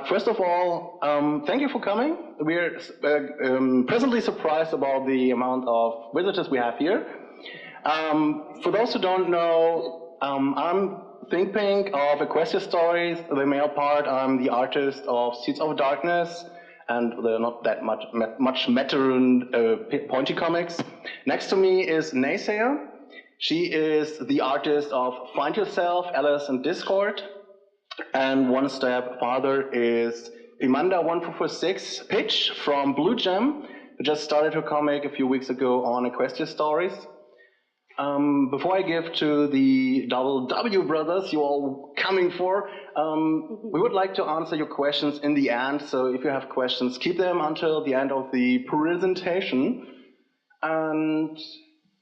First of all, thank you for coming. We're presently surprised about the amount of visitors we have here. For those who don't know, I'm Think Pink of Equestria Stories, the male part. I'm the artist of Seeds of Darkness and the not that much maroon pointy comics. Next to me is Naysayer. She is the artist of Find Yourself, Alice, and Discord. And one step farther is Pimanda1446 Pitch from Blue Gem, who just started her comic a few weeks ago on Equestria Stories. Before I give to the doubleWbrothers you all coming for, we would like to answer your questions in the end. So if you have questions, keep them until the end of the presentation. And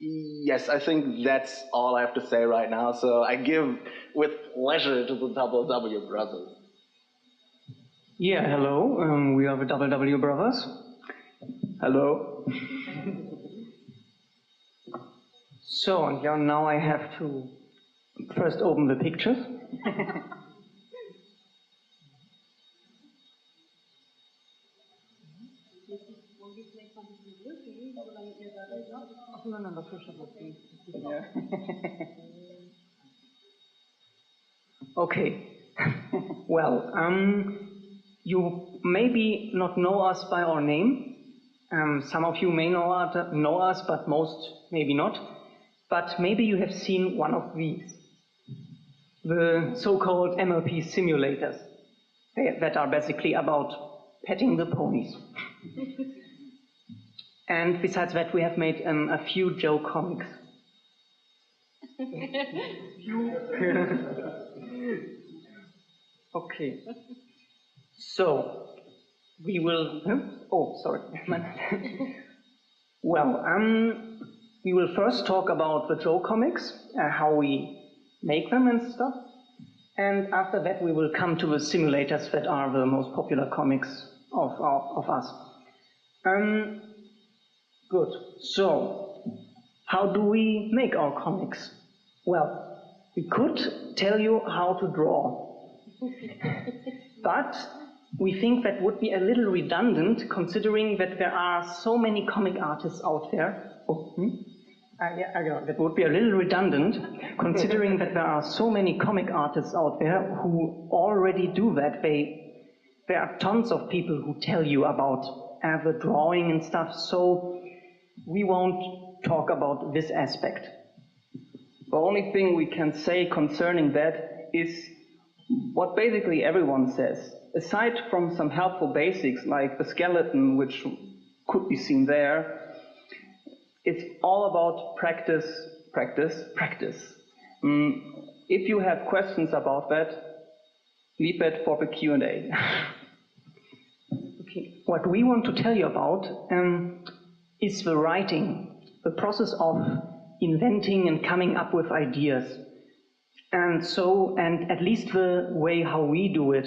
yes, I think that's all I have to say right now. So I give with pleasure to the doubleWbrothers. Yeah, hello. We are the doubleWbrothers. Hello. So, and yeah, now I have to first open the pictures. Okay. Well, you maybe not know us by our name. Some of you may know us, but most maybe not. But maybe you have seen one of these, the so-called MLP simulators that are basically about petting the ponies. And besides that, we have made a few Joe comics. Okay. So, we will... Oh, sorry. Well, we will first talk about the Joe comics, how we make them and stuff. And after that, we will come to the simulators that are the most popular comics of us. Good. So, how do we make our comics? Well, we could tell you how to draw. But we think that would be a little redundant, considering that there are so many comic artists out there. That would be a little redundant, considering that there are so many comic artists out there who already do that. There are tons of people who tell you about the drawing and stuff, so we won't talk about this aspect. The only thing we can say concerning that is what basically everyone says. Aside from some helpful basics like the skeleton, which could be seen there, it's all about practice, practice, practice. If you have questions about that, leave it for the Q&A. Okay. What we want to tell you about is the writing, the process of inventing and coming up with ideas. And at least the way how we do it.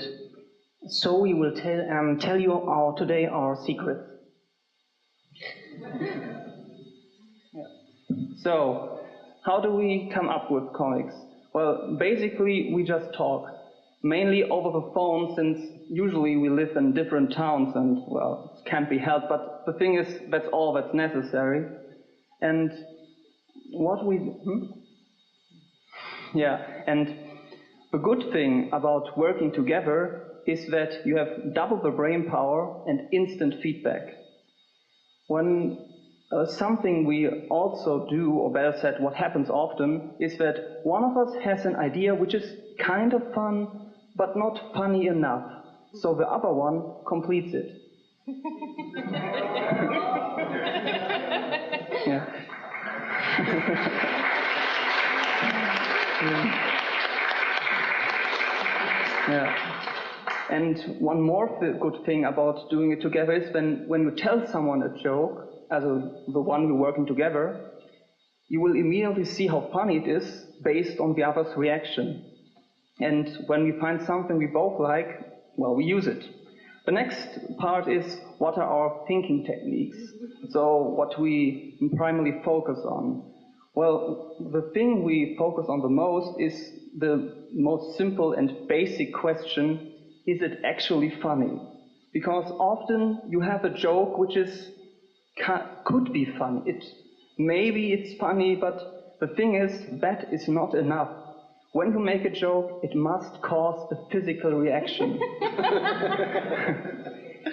So we will tell you today our secrets. So, how do we come up with comics? Well, basically we just talk, mainly over the phone, since usually we live in different towns and, well, it can't be helped, but the thing is, that's all that's necessary. And what we... Yeah, and the good thing about working together is that you have double the brain power and instant feedback. When something we also do, or better said, what happens often, is that one of us has an idea which is kind of fun, but not funny enough. So the other one completes it. Yeah. Yeah. And one more good thing about doing it together is when you tell someone a joke, as the one we're working together, you will immediately see how funny it is based on the other's reaction. And when we find something we both like, well, we use it. The next part is what are our thinking techniques? So what we primarily focus on. Well, the thing we focus on the most is the most simple and basic question, is it actually funny? Because often you have a joke which could be funny. Maybe it's funny, but the thing is, that is not enough. When you make a joke, it must cause a physical reaction.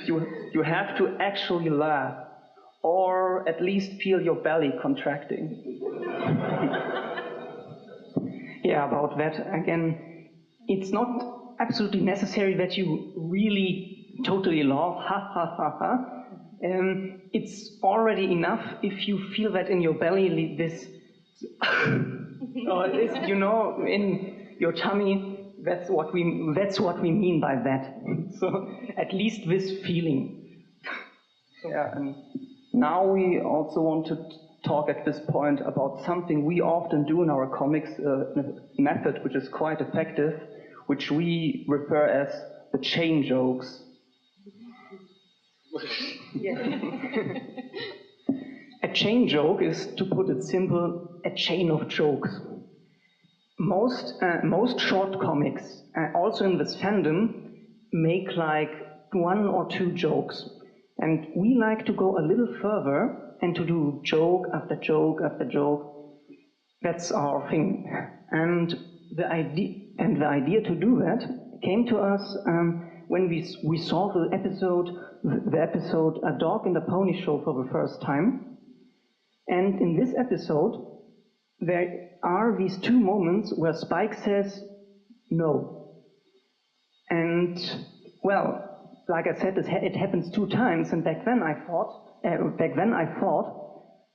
You have to actually laugh, or at least feel your belly contracting. Yeah, about that, again, it's not absolutely necessary that you really totally laugh, ha ha ha ha. It's already enough if you feel that in your belly, this, or this, you know, in your tummy. That's what we mean by that. So at least this feeling. Yeah, and now we also want to talk at this point about something we often do in our comics, method which is quite effective, which we refer as the chain jokes. A chain joke is, to put it simple, a chain of jokes. Most short comics, also in this fandom, make like 1 or 2 jokes. And we like to go a little further and to do joke after joke after joke. That's our thing. And the idea to do that came to us when we saw the episode A Dog and a Pony Show for the first time. And in this episode, there are these 2 moments where Spike says no. And, well, like I said, it happens 2 times, and back then I thought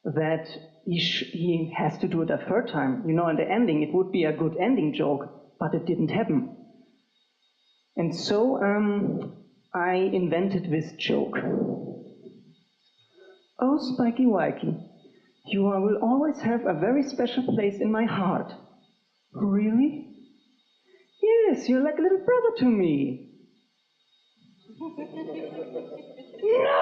that he has to do it a 3rd time. You know, in the ending, it would be a good ending joke, but it didn't happen. And so I invented this joke. Oh, Spiky Wikey, you will always have a very special place in my heart. Really? Yes, you're like a little brother to me. No!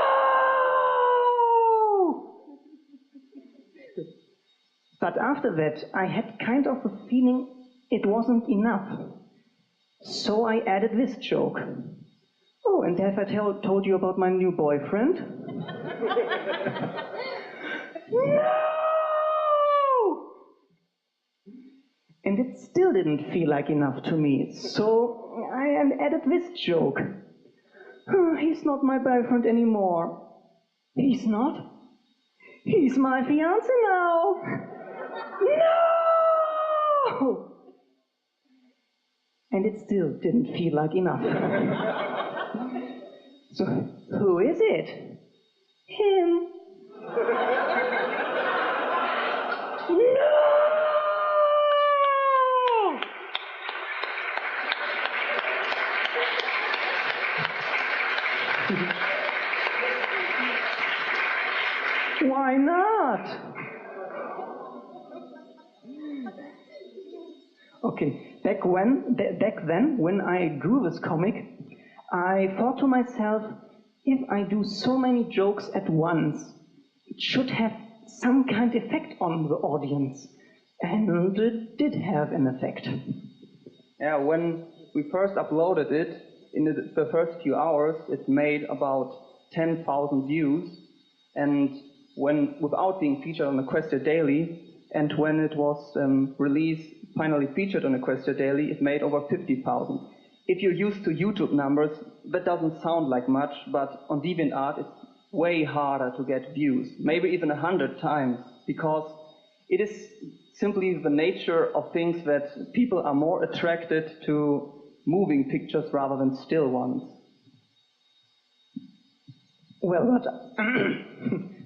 But after that, I had kind of a feeling it wasn't enough. So I added this joke. Oh, and have I told you about my new boyfriend? No! And it still didn't feel like enough to me, so I added this joke. Oh, he's not my boyfriend anymore. He's not? He's my fiancé now. No! And it still didn't feel like enough. So, who is it? Him. No! Why not? Okay, back then, when I drew this comic, I thought to myself, if I do so many jokes at once, it should have some kind of effect on the audience. And it did have an effect. Yeah, when we first uploaded it, in the first few hours, it made about 10,000 views. And without being featured on Equestria Daily, and when it was finally featured on Equestria Daily, it made over 50,000. If you're used to YouTube numbers, that doesn't sound like much, but on DeviantArt it's way harder to get views, maybe even 100 times, because it is simply the nature of things that people are more attracted to moving pictures rather than still ones. Well,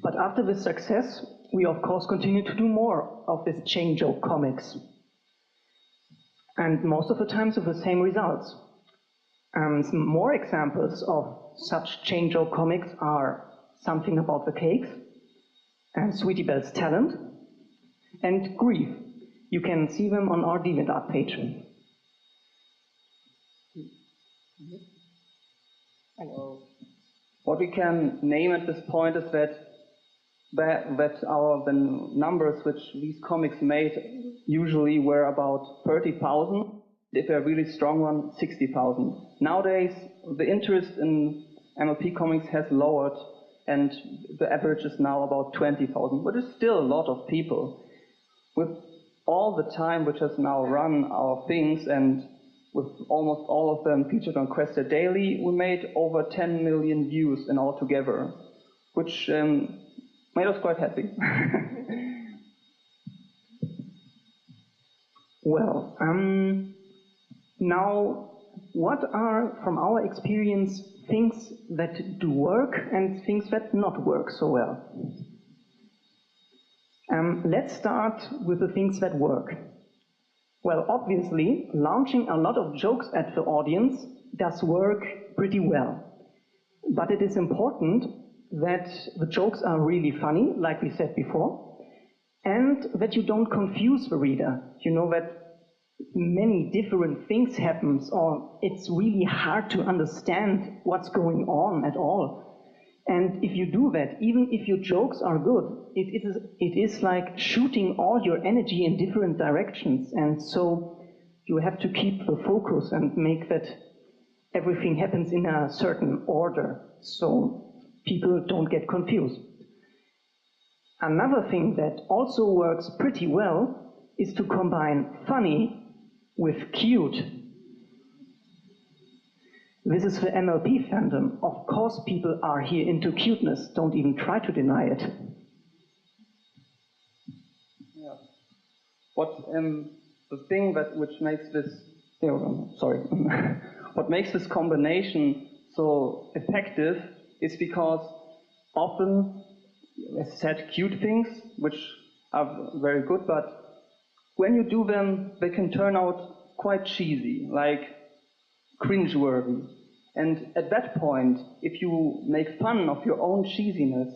but after this success, we of course continue to do more of this chain joke comics. And most of the times with the same results. Some more examples of such chain joke comics are Something About the Cakes, and Sweetie Belle's Talent, and Grief. You can see them on our DeviantArt page. What we can name at this point is that the numbers which these comics made usually were about 30,000. if they're a really strong one, 60,000. Nowadays, the interest in MLP comics has lowered, and the average is now about 20,000, but it's still a lot of people. With all the time which has now run our things, and with almost all of them featured on Equestria Daily, we made over 10 million views in all together, which made us quite happy. Well, now, what are, from our experience, things that do work and things that not work so well? Let's start with the things that work. Well, obviously, launching a lot of jokes at the audience does work pretty well. But it is important that the jokes are really funny, like we said before, and that you don't confuse the reader. You know, that many different things happen, or it's really hard to understand what's going on at all. And if you do that, even if your jokes are good, it is like shooting all your energy in different directions. And so you have to keep the focus and make that everything happens in a certain order, so people don't get confused. Another thing that also works pretty well is to combine funny with cute. This is the MLP fandom. Of course people are here into cuteness, don't even try to deny it. Yeah. What the thing which makes this, what makes this combination so effective is because often, as said, cute things, which are very good, but when you do them, they can turn out quite cheesy, like cringeworthy. And at that point, if you make fun of your own cheesiness,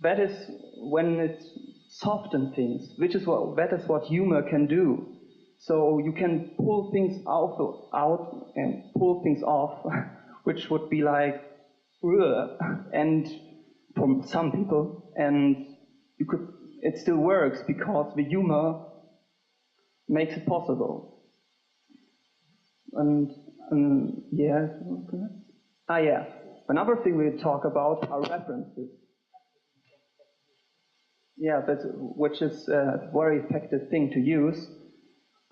that is when it softens things, that is what humor can do. So you can pull things out and pull things off, which would be like, and from some people, and it still works because the humor makes it possible. And yeah, another thing we talk about are references. Yeah, which is a very effective thing to use.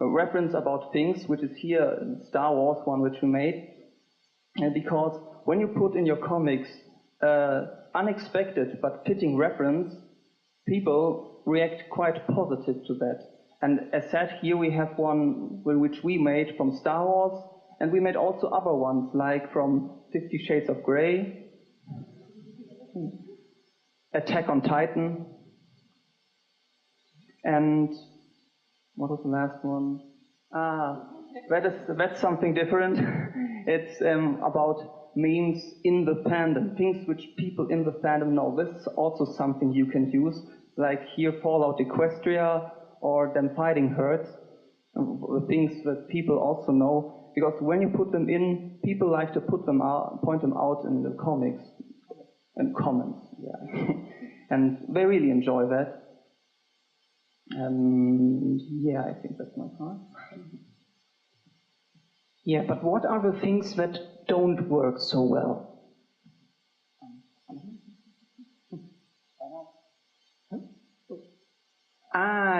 A reference about things, which is here Star Wars one which we made, because when you put in your comics unexpected but fitting reference, people react quite positive to that. And as said, here we have one which we made from Star Wars, and we made also other ones, like from 50 Shades of Grey, Attack on Titan, and what was the last one? That's something different. It's about memes in the fandom, things which people in the fandom know. This is also something you can use, like here Fallout Equestria, or them fighting herds, things that people also know, because when you put them in, people like to point them out in the comics and comments, yeah. And they really enjoy that. And yeah, I think that's my part. Yeah, but what are the things that don't work so well?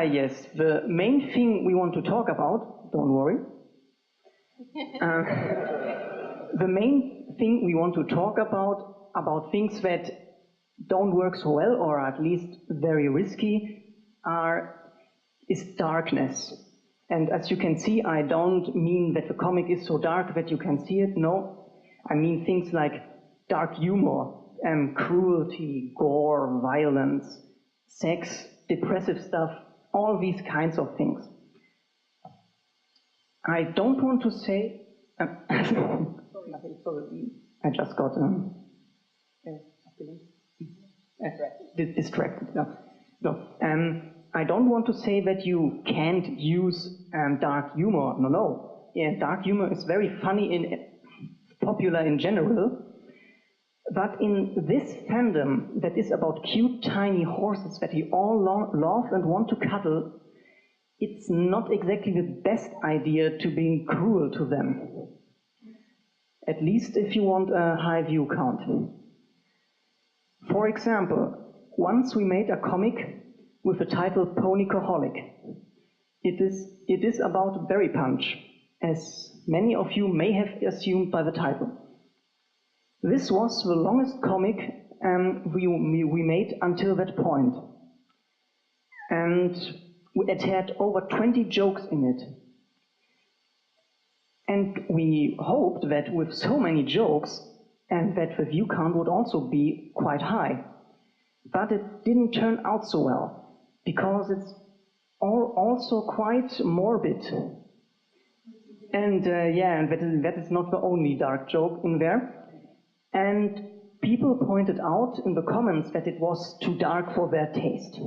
Yes, the main thing we want to talk about, don't worry. The main thing we want to talk about things that don't work so well, or at least very risky, is darkness. And as you can see, I don't mean that the comic is so dark that you can see it, no. I mean things like dark humor, cruelty, gore, violence, sex, depressive stuff, all these kinds of things. I don't want to say... sorry, I just got distracted. No. I don't want to say that you can't use dark humor. No. Yeah, dark humor is very funny, popular in general. But in this fandom that is about cute tiny horses that we all love and want to cuddle, it's not exactly the best idea to be cruel to them. At least if you want a high view count. For example, once we made a comic with the title Ponycoholic. It is about Berry Punch, as many of you may have assumed by the title. This was the longest comic we made until that point. And it had over 20 jokes in it. And we hoped that with so many jokes, and that the view count would also be quite high. But it didn't turn out so well, because it's also quite morbid. And that is not the only dark joke in there. And people pointed out in the comments that it was too dark for their taste.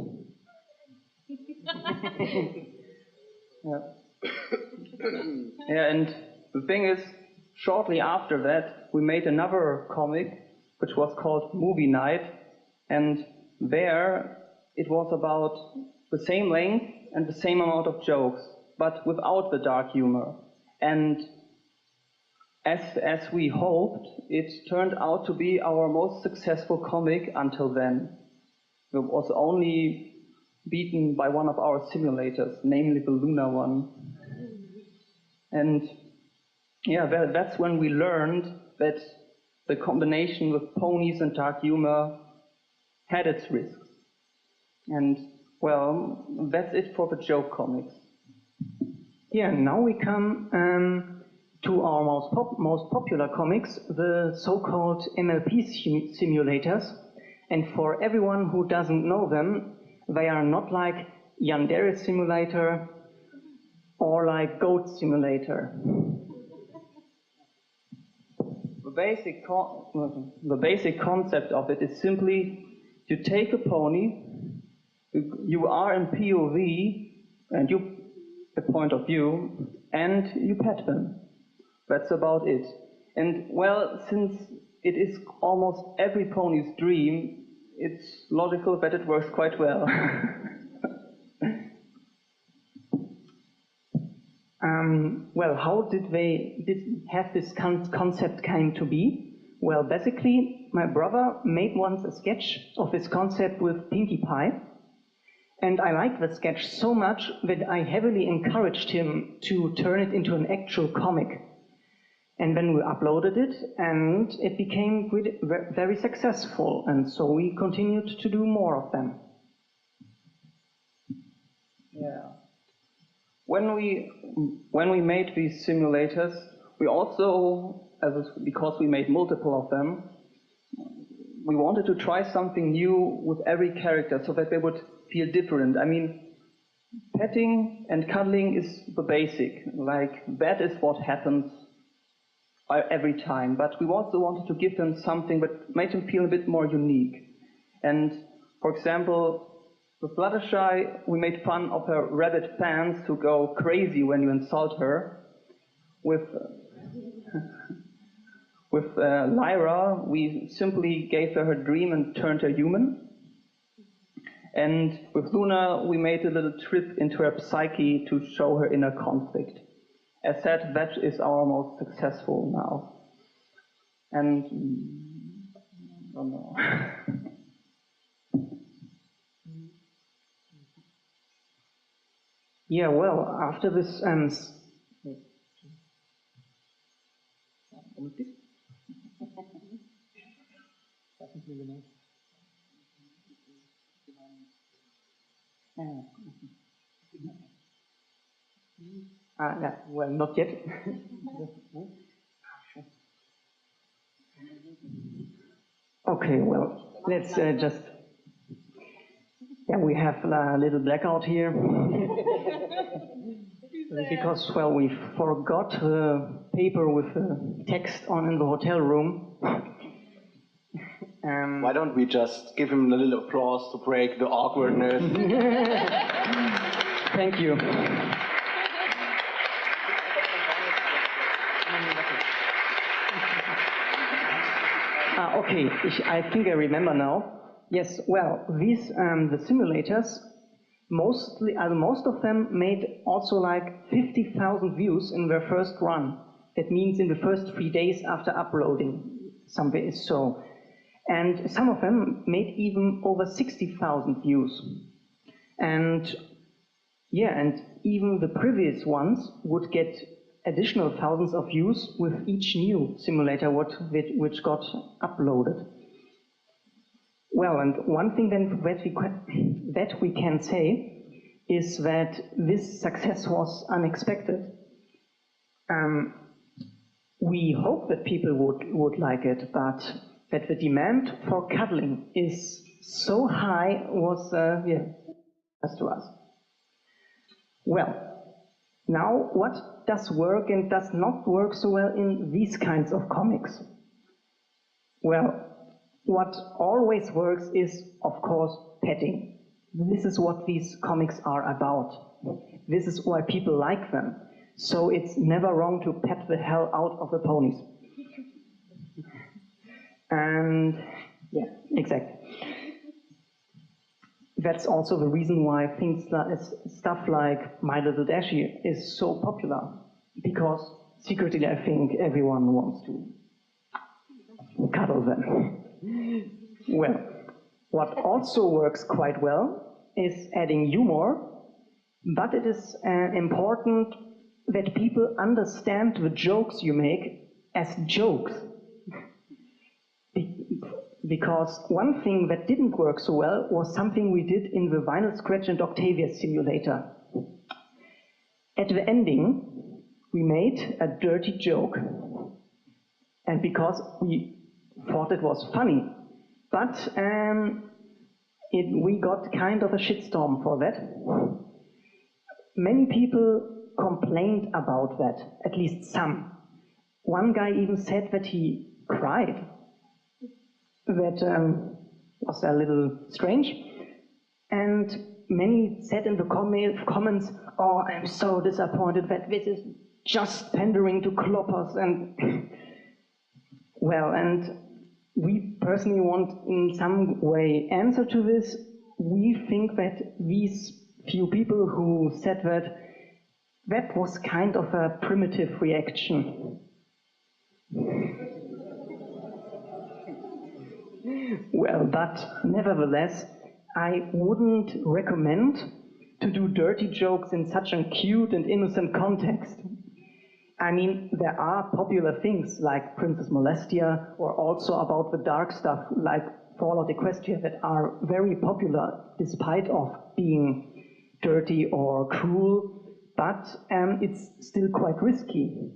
Yeah, and the thing is, shortly after that, we made another comic, which was called Movie Night, and there it was about the same length and the same amount of jokes, but without the dark humor. And as we hoped, it turned out to be our most successful comic until then. It was only beaten by one of our simulators, namely the Luna one. And yeah, that's when we learned that the combination with ponies and dark humor had its risks. And well, that's it for the joke comics. Yeah, now we come to our most popular comics, the so-called MLP simulators. And for everyone who doesn't know them, they are not like Yandere Simulator or like Goat Simulator. The basic concept of it is simply, you take a pony, you are in POV, and the point of view, and you pet them. That's about it. And well, since it is almost every pony's dream, it's logical that it works quite well. Well, how did this concept came to be? Well, basically, my brother made once a sketch of this concept with Pinkie Pie, and I liked the sketch so much that I heavily encouraged him to turn it into an actual comic. And then we uploaded it, and it became very successful, and so we continued to do more of them. Yeah. When we made these simulators, we also, because we made multiple of them, we wanted to try something new with every character so that they would feel different. I mean, petting and cuddling is the basic, like that is what happens every time, but we also wanted to give them something that made them feel a bit more unique. And for example, with Fluttershy, we made fun of her rabbit fans who go crazy when you insult her. With Lyra, we simply gave her dream and turned her human. And with Luna, we made a little trip into her psyche to show her inner conflict. As said, that is our most successful now. And I don't know. Yeah, well, after this well, not yet. Okay, well, let's just... Yeah, we have a little blackout here. Because, well, we forgot the paper with the text on in the hotel room. Why don't we just give him a little applause to break the awkwardness? Thank you. Okay, I think I remember now. Yes, well, these the simulators most of them made also like 50,000 views in their first run. That means in the first 3 days after uploading, something is so. And some of them made even over 60,000 views. And yeah, and even the previous ones would get additional thousands of views with each new simulator which got uploaded. Well, and one thing then that we can say is that this success was unexpected. We hope that people would like it, but that the demand for cuddling is so high was, as to us. Well, now what does work and does not work so well in these kinds of comics? Well, what always works is, of course, petting. This is what these comics are about. This is why people like them. So it's never wrong to pet the hell out of the ponies. And yeah, exactly. That's also the reason why stuff like My Little Dashie is so popular. Because secretly I think everyone wants to cuddle them. Well, what also works quite well is adding humor, but it is important that people understand the jokes you make as jokes. Because one thing that didn't work so well was something we did in the Vinyl Scratch and Octavia simulator. At the ending, we made a dirty joke. And because we thought it was funny, but we got kind of a shitstorm for that. Many people complained about that, at least some. One guy even said that he cried. That was a little strange. And many said in the comments, "Oh, I'm so disappointed that this is just pandering to kloppers." And well, and we personally want in some way answer to this. We think that these few people who said that was kind of a primitive reaction. Well, but nevertheless, I wouldn't recommend to do dirty jokes in such a cute and innocent context. I mean, there are popular things like Princess Molestia, or also about the dark stuff like Fallout Equestria that are very popular despite of being dirty or cruel, but it's still quite risky.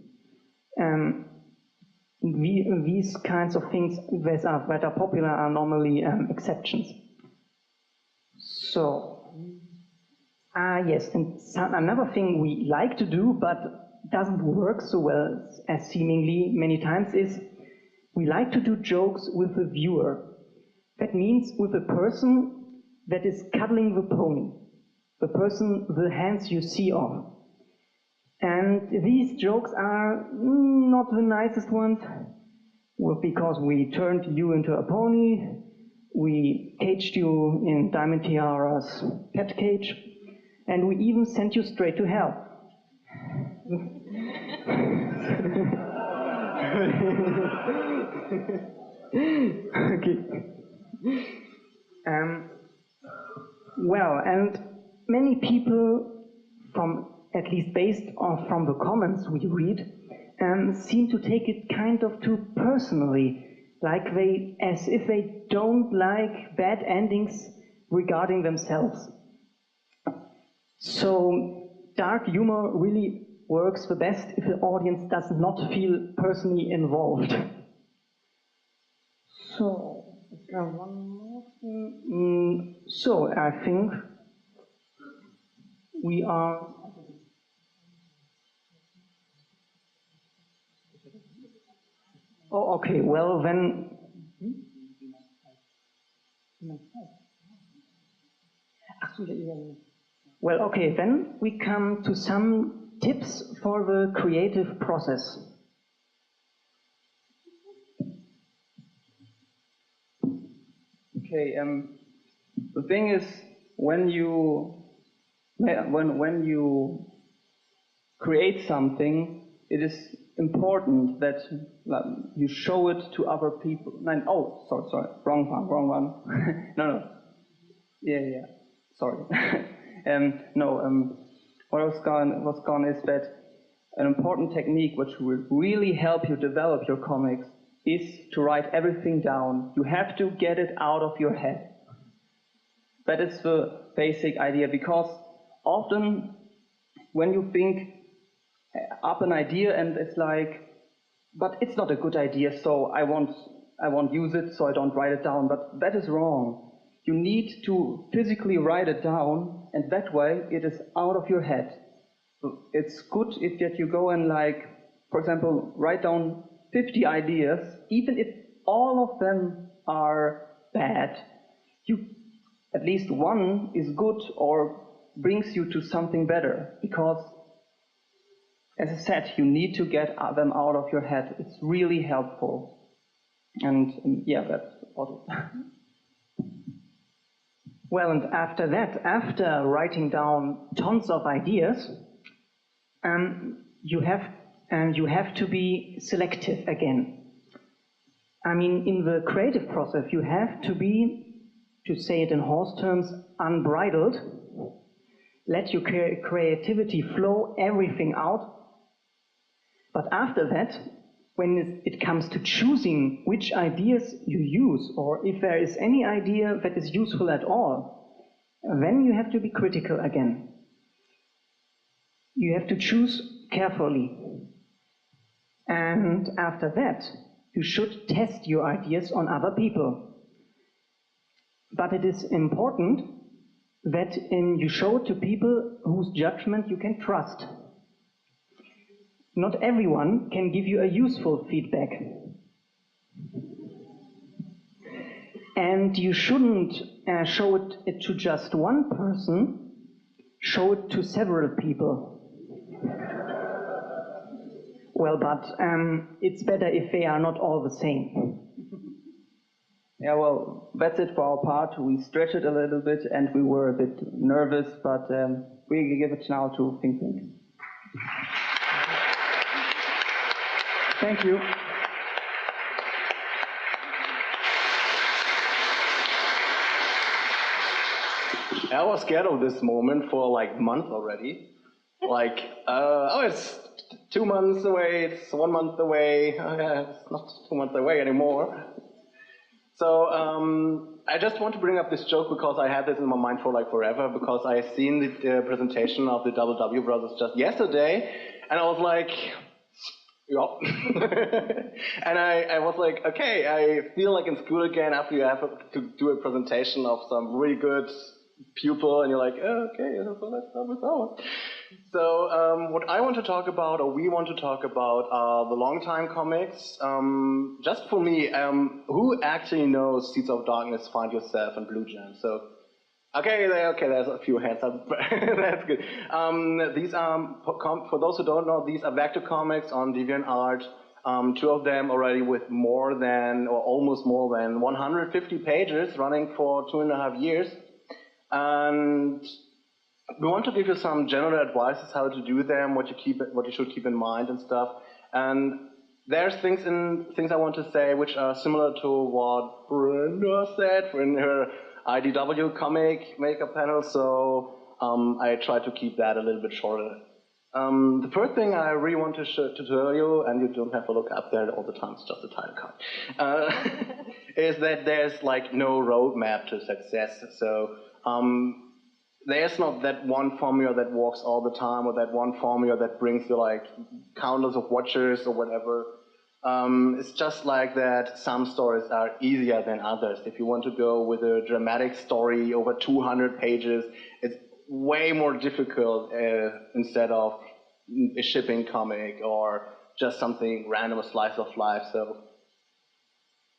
These kinds of things that are popular are normally exceptions. So, yes, and another thing we like to do, but doesn't work so well as seemingly many times, is we like to do jokes with the viewer. That means with the person that is cuddling the pony, the person the hands you see of. And these jokes are not the nicest ones, because we turned you into a pony, we caged you in Diamond Tiara's pet cage, and we even sent you straight to hell. Okay. Well, and many people, at least based from the comments we read, seem to take it kind of too personally, as if they don't like bad endings regarding themselves. So dark humor really works the best if the audience does not feel personally involved. So, is there one more thing? So, I think we are... Oh, okay, well then... Well, okay, then we come to some tips for the creative process. Okay, the thing is, when you when you create something, it is important that you show it to other people. Oh, sorry, wrong one. No. Yeah. Sorry. What was gone is that an important technique which will really help you develop your comics is to write everything down. You have to get it out of your head. That is the basic idea, because often when you think up an idea and it's like, but it's not a good idea, so I won't use it, so I don't write it down. But that is wrong. You need to physically write it down, and that way it is out of your head. It's good if that you go and, like, for example, write down 50 ideas, even if all of them are bad. At least one is good or brings you to something better, because, as I said, you need to get them out of your head. It's really helpful. And yeah, that's all. Well, and after that, after writing down tons of ideas, you have to be selective again. I mean, in the creative process, you have to be, to say it in horse terms, unbridled. Let your creativity flow everything out. But after that, when it comes to choosing which ideas you use, or if there is any idea that is useful at all, then you have to be critical again. You have to choose carefully. And after that, you should test your ideas on other people. But it is important that you show it to people whose judgment you can trust. Not everyone can give you a useful feedback. And you shouldn't show it to just one person, show it to several people. Well, but it's better if they are not all the same. Yeah, well, that's it for our part. We stretched it a little bit and we were a bit nervous, but we give it now to Think Think. Thank you. I was scared of this moment for like months already. Like, it's 2 months away, it's 1 month away, it's not 2 months away anymore. So I just want to bring up this joke because I had this in my mind for like forever, because I seen the presentation of the doubleWbrothers just yesterday, and I was like, yep. And I was like, okay, I feel like in school again after you have to do a presentation of some really good pupil, and you're like, oh, okay, so let's start with ours. So what I want to talk about, or we want to talk about, are the long-time comics. Just for me, who actually knows Seeds of Darkness, Find Yourself, and Blue Jam? So, okay, there's a few hands up. That's good. These are, for those who don't know, these are vector comics on DeviantArt. 2 of them already with more than, or almost more than 150 pages, running for 2.5 years. And we want to give you some general advices how to do them, what you should keep in mind and stuff. And there's things I want to say which are similar to what Brenda said in her IDW comic makeup panel. So I try to keep that a little bit shorter. The first thing I really want to tell you, and you don't have to look up there all the time, it's just a title card, is that there's like no roadmap to success. So there's not that one formula that works all the time, or that one formula that brings you like countless of watchers or whatever. It's just like that some stories are easier than others. If you want to go with a dramatic story over 200 pages, it's way more difficult instead of a shipping comic or just something random, a slice of life. So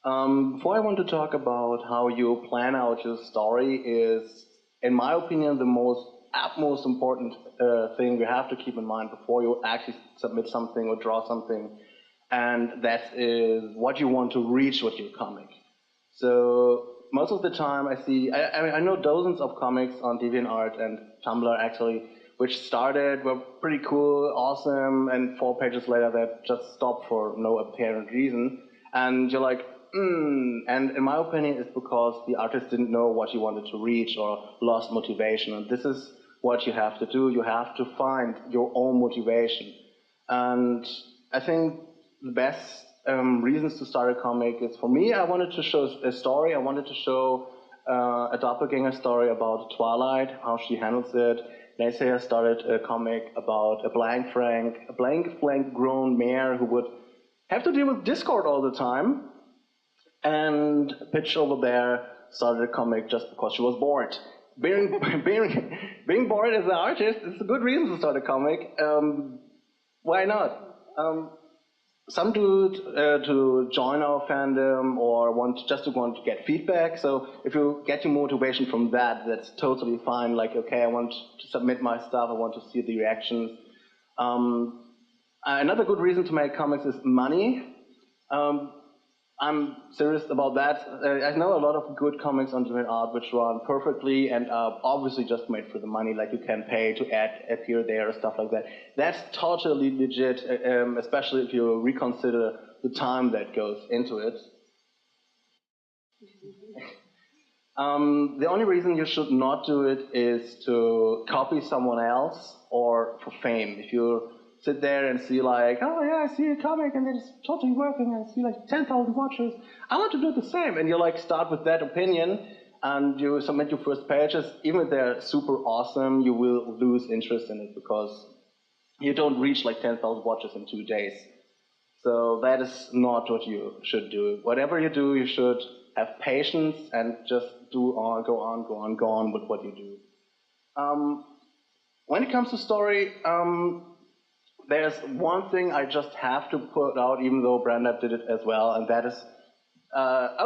before I want to talk about how you plan out your story is, in my opinion, the utmost important thing you have to keep in mind before you actually submit something or draw something, and that is what you want to reach with your comic. So most of the time I see, I know dozens of comics on DeviantArt and Tumblr actually, which started, were pretty cool, awesome, and 4 pages later that just stopped for no apparent reason. And you're like, and in my opinion it's because the artist didn't know what he wanted to reach or lost motivation. And this is what you have to do. You have to find your own motivation. And I think the best reasons to start a comic is, for me, I wanted to show a story. I wanted to show a doppelganger story about Twilight, how she handles it. Naysayer started a comic about a blank grown mare who would have to deal with Discord all the time. And Pitch over there started a comic just because she was bored. Being bored as an artist is a good reason to start a comic. Why not? Some do it to join our fandom or want to get feedback. So if you get your motivation from that, that's totally fine. Like, okay, I want to submit my stuff. I want to see the reactions. Another good reason to make comics is money. I'm serious about that. I know a lot of good comics on DeviantArt which run perfectly and are obviously just made for the money, like you can pay to appear there or stuff like that. That's totally legit, especially if you reconsider the time that goes into it. The only reason you should not do it is to copy someone else or for fame. If you sit there and see like, oh yeah, I see a comic and it's totally working, and I see like 10,000 watchers, I want to do the same. And you like start with that opinion and you submit your first pages. Even if they're super awesome, you will lose interest in it because you don't reach like 10,000 watchers in 2 days. So that is not what you should do. Whatever you do, you should have patience and just go on with what you do. When it comes to story, there's one thing I just have to put out, even though Brandon did it as well, and that is, I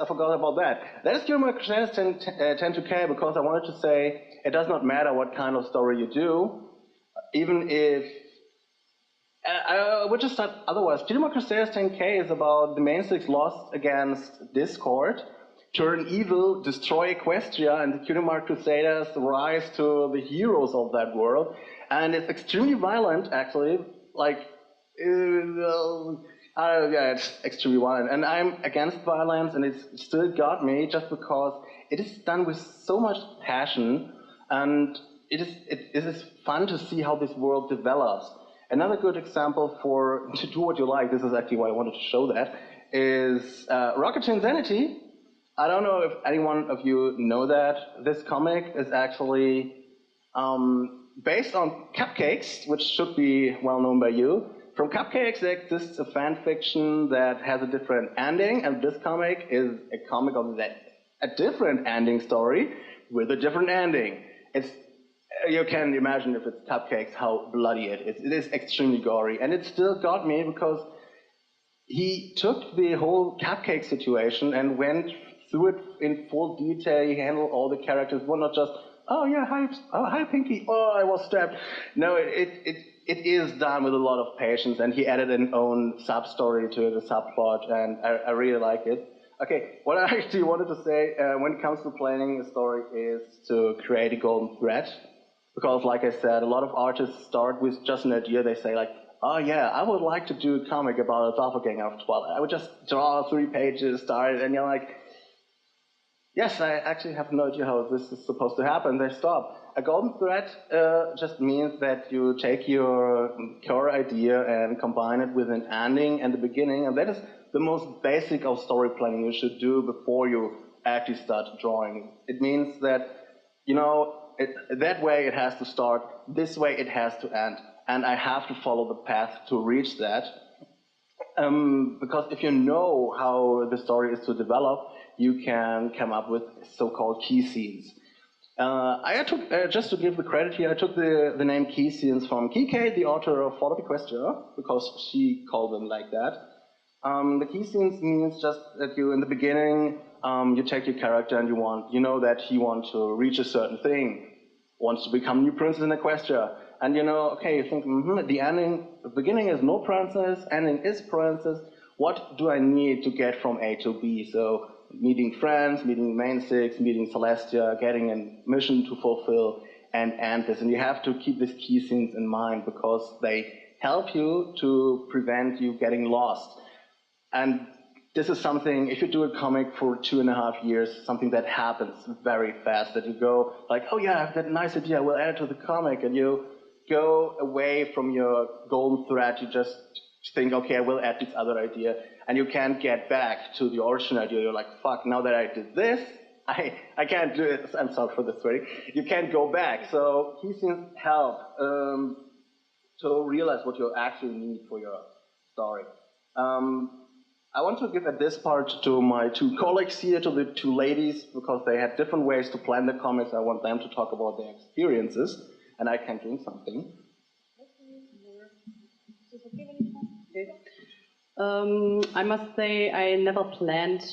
forgot about that. That is Guillermo Crusader's 10-2K, because I wanted to say it does not matter what kind of story you do, even if, I would just start otherwise. Guillermo Crusader's 10K is about the main six lost against Discord, turn evil, destroy Equestria, and the Guillermo Crusaders rise to the heroes of that world. And it's extremely violent, actually. Like, it's extremely violent. And I'm against violence, and it still got me just because it is done with so much passion, and it is fun to see how this world develops. Another good example for to do what you like, this is actually why I wanted to show that, is Rocket to Insanity. I don't know if anyone of you know that. This comic is actually based on Cupcakes, which should be well known by you. From Cupcakes there exists a fan fiction that has a different ending, and this comic is a comic of a different ending story with a different ending. You can imagine if it's Cupcakes how bloody it is. It is extremely gory, and it still got me because he took the whole Cupcake situation and went through it in full detail. He handled all the characters, well, not just, oh yeah, hi Pinky, oh I was stabbed. No, it is done with a lot of patience, and he added an own sub-story to it, a subplot, and I really like it. Okay, what I actually wanted to say when it comes to planning a story is to create a golden thread. Because like I said, a lot of artists start with just an idea. They say like, oh yeah, I would like to do a comic about a doppelganger of Twilight. I would just draw 3 pages, start, and you're like, yes, I actually have no idea how this is supposed to happen. They stop. A golden thread just means that you take your core idea and combine it with an ending and the beginning, and that is the most basic of story planning you should do before you actually start drawing. It means that, you know, that way it has to start, this way it has to end, and I have to follow the path to reach that. Because if you know how the story is to develop, you can come up with so-called key scenes. I took, just to give the credit here, I took the name key scenes from Kike, the author of Fall of Equestria, because she called them like that. The key scenes means just that you, in the beginning, you take your character and you know that he wants to reach a certain thing, wants to become new princess in Equestria. And you know, okay, you think, the beginning is no princess, ending is princess. What do I need to get from A to B? So meeting friends, meeting Main Six, meeting Celestia, getting a mission to fulfill, and end this. And you have to keep these key scenes in mind because they help you to prevent you getting lost. And this is something, if you do a comic for 2.5 years, something that happens very fast, that you go like, oh yeah, I have that nice idea, we'll add it to the comic, and you go away from your golden thread, you just think, okay, I will add this other idea, and you can't get back to the original idea. You're like, fuck, now that I did this, I can't do it. I'm sorry for the swearing. You can't go back. So key scenes help to realize what you actually need for your story. I want to give at this part to my two colleagues here, to the two ladies, because they had different ways to plan the comics. I want them to talk about their experiences, and I can drink something. I must say I never planned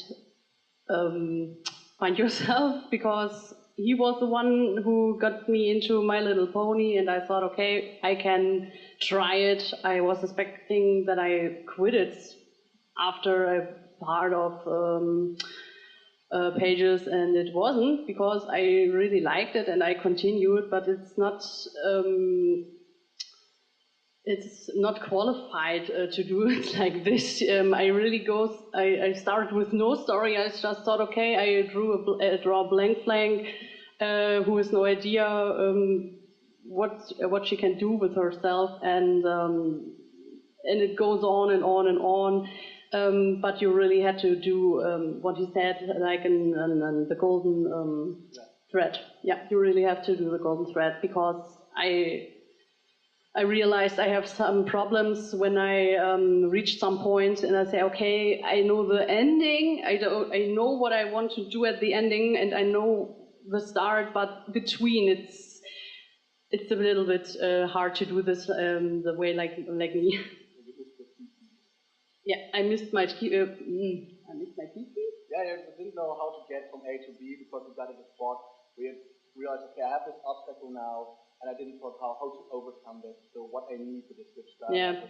Find Yourself, because he was the one who got me into My Little Pony, and I thought, okay, I can try it. I was expecting that I quit it after a part of pages, and it wasn't, because I really liked it and I continued, but it's not qualified to do it like this. I started with no story. I just thought, okay, I draw a blank, who has no idea what she can do with herself, and it goes on and on and on. But you really had to do what he said, like in the golden thread. Yeah, you really have to do the golden thread, because I realized I have some problems when I reach some point and I say, okay, I know the ending, I know what I want to do at the ending, and I know the start, but between it's a little bit hard to do this the way like me. Yeah, I missed my key. Yeah, you didn't know how to get from A to B because you got at a spot where you realized, okay, I have this obstacle now, and I didn't know how to overcome this. So what I need to switch that. Yeah. So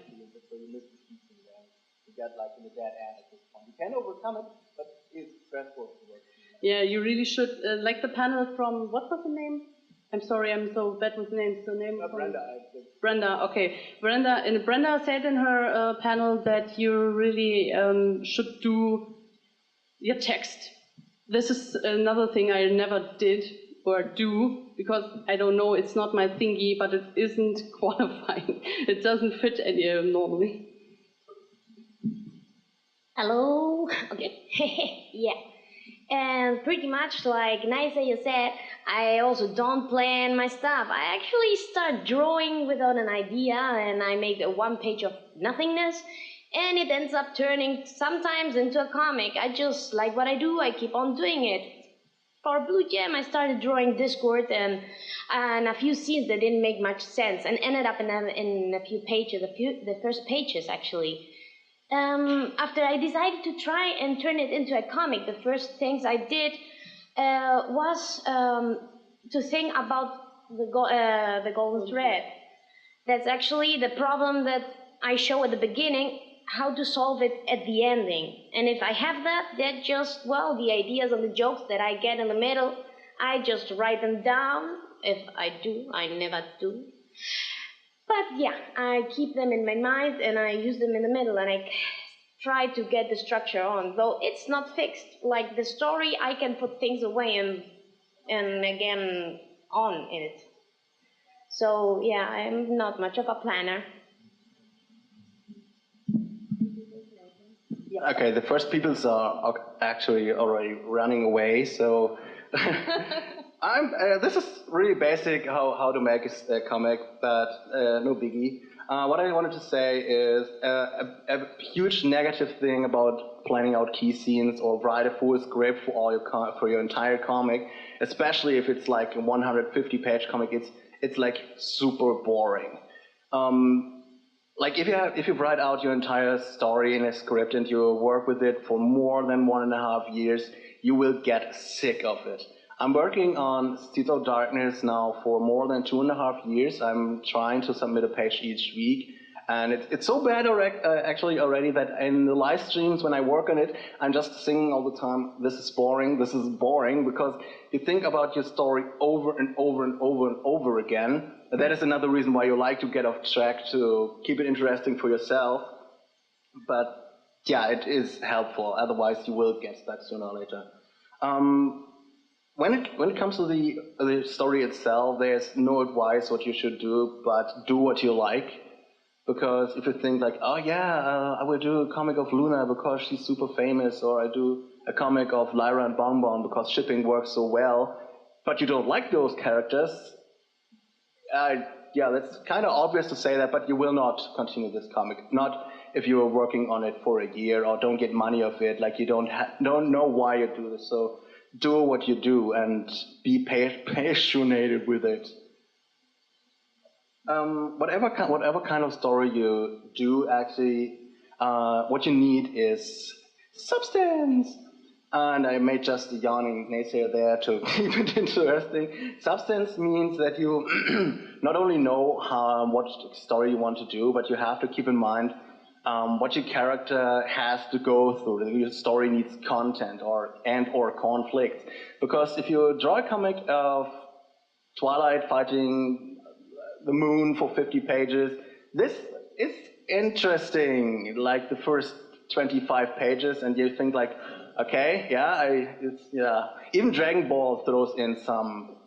you miss the piece in there. You get like in a dead end at this point. You can overcome it, but it's stressful to work. Yeah, you really should. Like the panel from, what was the name? I'm sorry, I'm so bad with names. The name of Brenda, I think. Brenda, okay. Brenda said in her panel that you really should do your text. This is another thing I never did or do, because I don't know, it's not my thingy, but it isn't qualifying. It doesn't fit normally. Hello? Okay. Yeah. And pretty much like Naisa, you said, I also don't plan my stuff. I actually start drawing without an idea, and I make a one page of nothingness, and it ends up turning sometimes into a comic. I just like what I do, I keep on doing it. For Blue Gem, I started drawing Discord and a few scenes that didn't make much sense, and ended up in a few pages, the first pages actually. After I decided to try and turn it into a comic, the first things I did was to think about the golden thread. That's actually the problem that I show at the beginning, how to solve it at the ending. And if I have that just, well, the ideas and the jokes that I get in the middle, I just write them down. If I do, I never do. But yeah, I keep them in my mind and I use them in the middle, and I try to get the structure on, though it's not fixed. Like the story, I can put things away and again on in it. So yeah, I'm not much of a planner. Okay, the first people are actually already running away, so this is really basic how to make a comic, but no biggie. What I wanted to say is a huge negative thing about planning out key scenes or write a full script for your entire comic, especially if it's like a 150-page comic. It's like super boring. Like if you write out your entire story in a script and you work with it for more than 1.5 years, you will get sick of it. I'm working on Seeds of Darkness now for more than 2.5 years. I'm trying to submit a page each week, And it's so bad actually already that in the live streams when I work on it, I'm just singing all the time, this is boring, because you think about your story over and over and over and over again. And that is another reason why you like to get off track, to keep it interesting for yourself. But yeah, it is helpful, otherwise you will get stuck sooner or later. When it comes to the story itself, there's no advice what you should do, but do what you like. Because if you think like, oh yeah, I will do a comic of Luna because she's super famous, or I do a comic of Lyra and Bonbon because shipping works so well, but you don't like those characters, yeah, that's kind of obvious to say that, but you will not continue this comic. Not if you are working on it for a year or don't get money of it, like you don't know why you do this. So do what you do and be passionate with it. Whatever kind of story you do, actually, what you need is substance. And I made just a yawning naysayer there to keep it interesting. Substance means that you not only know what story you want to do, but you have to keep in mind what your character has to go through. Your story needs content or conflict. Because if you draw a comic of Twilight fighting the moon for 50 pages, this is interesting, like the first 25 pages, and you think like, okay, yeah, even Dragon Ball throws in some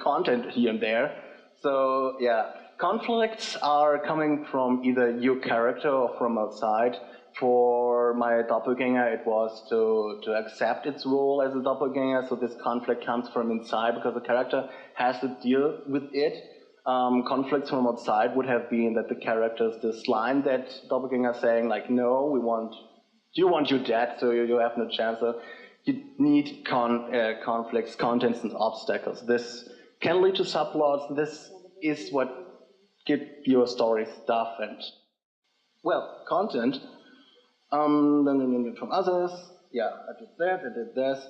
content here and there. So yeah, conflicts are coming from either your character or from outside. For my doppelganger, it was to accept its role as a doppelganger, so this conflict comes from inside because the character has to deal with it. Conflicts from outside would have been that the characters disline that doppelganger, saying like, no, you want you dead, so you have no chance. So you need conflicts, contents, and obstacles. This can lead to subplots. This is what gives your story stuff and, well, content. Then from others, yeah, I did that, I did this.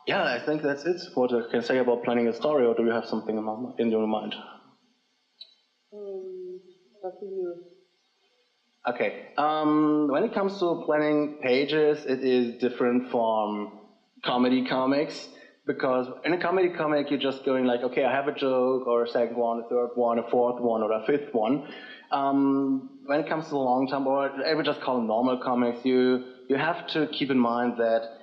Yeah, I think that's it. What I can say about planning a story, or do you have something in your mind? Okay. When it comes to planning pages, it is different from comedy comics, because in a comedy comic, you're just going like, okay, I have a joke, or a second one, a third one, a fourth one, or a fifth one. When it comes to the long term, or I would just call them normal comics, you have to keep in mind that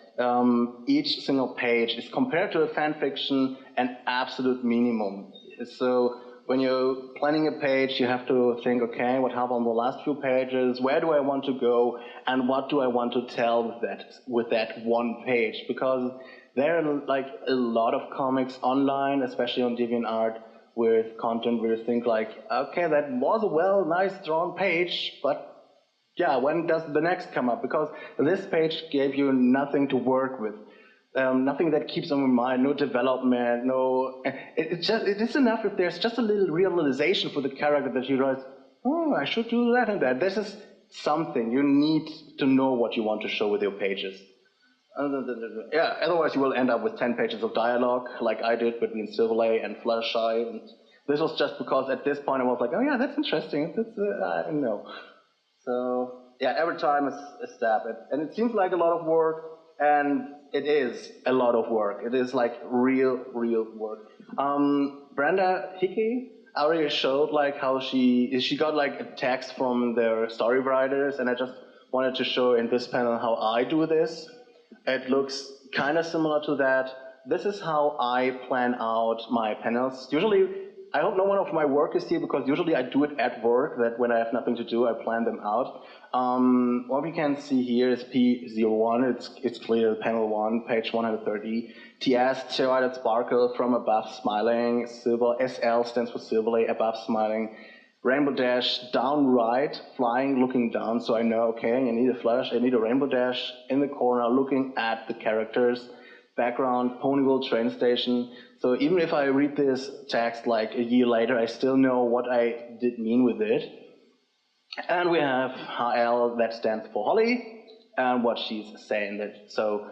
each single page is, compared to a fan fiction, an absolute minimum. So when you're planning a page, you have to think, okay, what happened on the last few pages? Where do I want to go? And what do I want to tell with that one page? Because there are like a lot of comics online, especially on DeviantArt, with content where you think like, okay, that was a nice drawn page, but yeah, when does the next come up? Because this page gave you nothing to work with. Nothing that keeps them in mind, no development, no... It is enough if there's just a little realization for the character that you realize, oh, I should do that and that. This is something. You need to know what you want to show with your pages. Yeah, otherwise you will end up with 10 pages of dialogue, like I did between Silverlay and Fluttershy. And this was just because at this point I was like, oh yeah, that's interesting. I don't know. So, yeah, every time is a step. And it seems like a lot of work, and it is a lot of work. It is like real work. Brenda Hickey already showed like how she got like a text from their story writers, and I just wanted to show in this panel how I do this. It looks kind of similar to that. This is how I plan out my panels. Usually, I hope no one of my work is here, because usually I do it at work, that when I have nothing to do, I plan them out. What we can see here is P01, it's clear, panel 1, page 130. TS, Tear Sparkle, from above smiling. Silver, SL stands for Silverlay, above smiling. Rainbow Dash, down right, flying, looking down, so I know, okay, I need a flash, I need a Rainbow Dash in the corner, looking at the characters. Background, Ponyville train station. So even if I read this text like a year later, I still know what I did mean with it. And we have HL, that stands for Holly, and what she's saying. So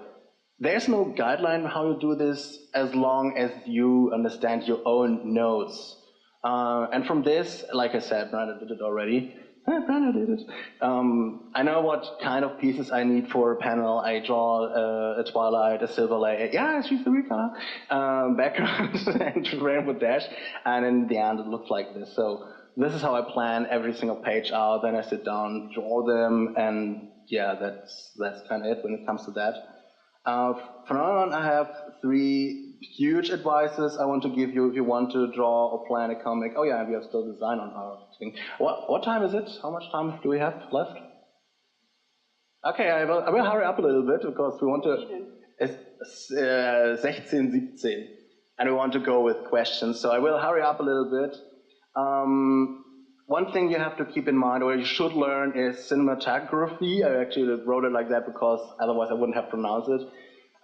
there's no guideline how you do this, as long as you understand your own notes. And from this, like I said, Brandon did it already. Brandon did it. I know what kind of pieces I need for a panel. I draw a Twilight, a Silverlight, she's the real background, and frame with dash. And in the end, it looks like this. So this is how I plan every single page out. Then I sit down, draw them, and yeah, that's kind of it when it comes to that. From now on, I have 3 huge advices I want to give you if you want to draw or plan a comic. Oh yeah, we have still design on our thing. What time is it? How much time do we have left? Okay, I will hurry up a little bit because we want to. It's 16, 17, and we want to go with questions. So I will hurry up a little bit. One thing you have to keep in mind, or you should learn, is cinematography. I actually wrote it like that because otherwise I wouldn't have pronounced it.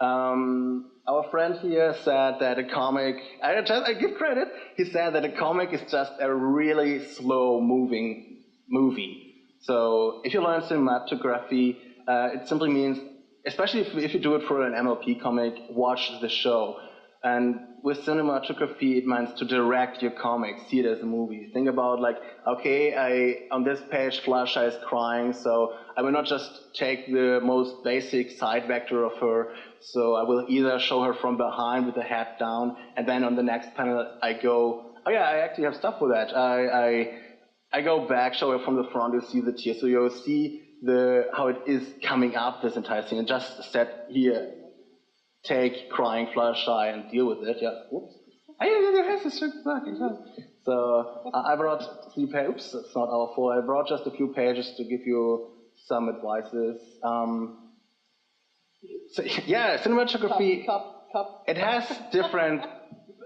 Our friend here said that a comic, I give credit, he said that a comic is just a really slow moving movie. So if you learn cinematography, it simply means, especially if you do it for an MLP comic, watch the show. And with cinematography, it means to direct your comic, see it as a movie. Think about like, okay, on this page, Flasha is crying, so I will not just take the most basic side vector of her, so I will either show her from behind with the head down, and then on the next panel, I go, oh yeah, I actually have stuff for that. I go back, show her from the front, you see the tears, so you'll see how it is coming up, this entire scene, and just set here. Take crying Fluttershy and deal with it. Yeah. Whoops. So I brought 3 pages. Oops, it's not our fault. I brought just a few pages to give you some advices. So yeah, cinematography. Cup. It has different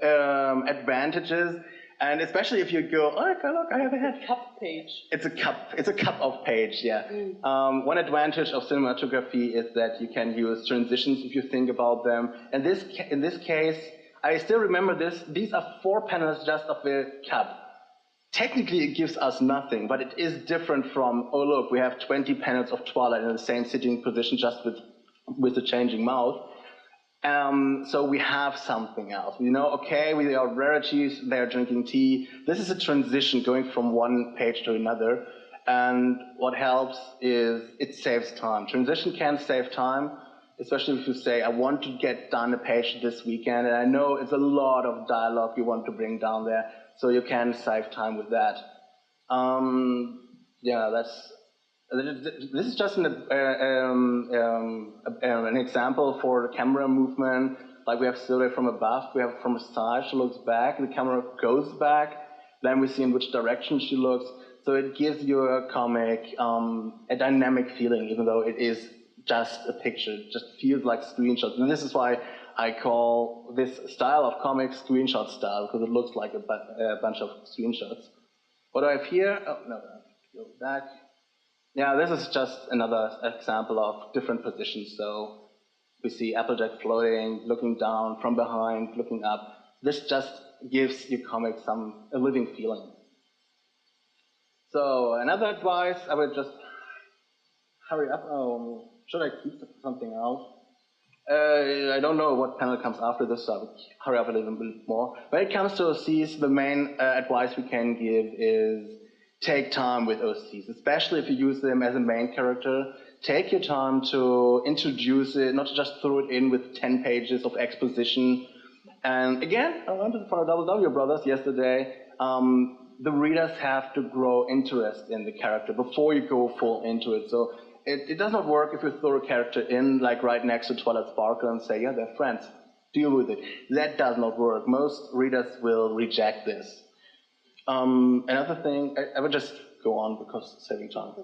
advantages. And especially if you go, oh, look, I have a head. Cup page. It's a cup of page, yeah. One advantage of cinematography is that you can use transitions if you think about them. And in this case, I still remember this. These are 4 panels just of the cup. Technically, it gives us nothing, but it is different from, oh, look, we have 20 panels of Twilight in the same sitting position just with the changing mouth. So we have something else. We know, okay, we are rarities, they're drinking tea. This is a transition going from one page to another. And what helps is it saves time. Transition can save time, especially if you say, I want to get done a page this weekend, and I know it's a lot of dialogue you want to bring down there, so you can save time with that. This is just an example for the camera movement. Like we have silhouette from above, we have from a side, she looks back, the camera goes back, then we see in which direction she looks. So it gives your comic a dynamic feeling, even though it is just a picture. It just feels like screenshots. And this is why I call this style of comic screenshot style, because it looks like a bunch of screenshots. What do I have here? Oh, no, go back. Yeah, this is just another example of different positions. So we see Applejack floating, looking down, from behind, looking up. This just gives your comic a living feeling. So another advice, I would just hurry up. Oh, should I keep something out? I don't know what panel comes after this, so I would hurry up a little bit more. When it comes to OCs, the main advice we can give is take time with OCs, especially if you use them as a main character. Take your time to introduce it, not just throw it in with 10 pages of exposition. And again, I learned it from doubleWbrothers yesterday. The readers have to grow interest in the character before you go full into it. So it does not work if you throw a character in, like right next to Twilight Sparkle, and say, yeah, they're friends. Deal with it. That does not work. Most readers will reject this. Another thing, I would just go on because saving time.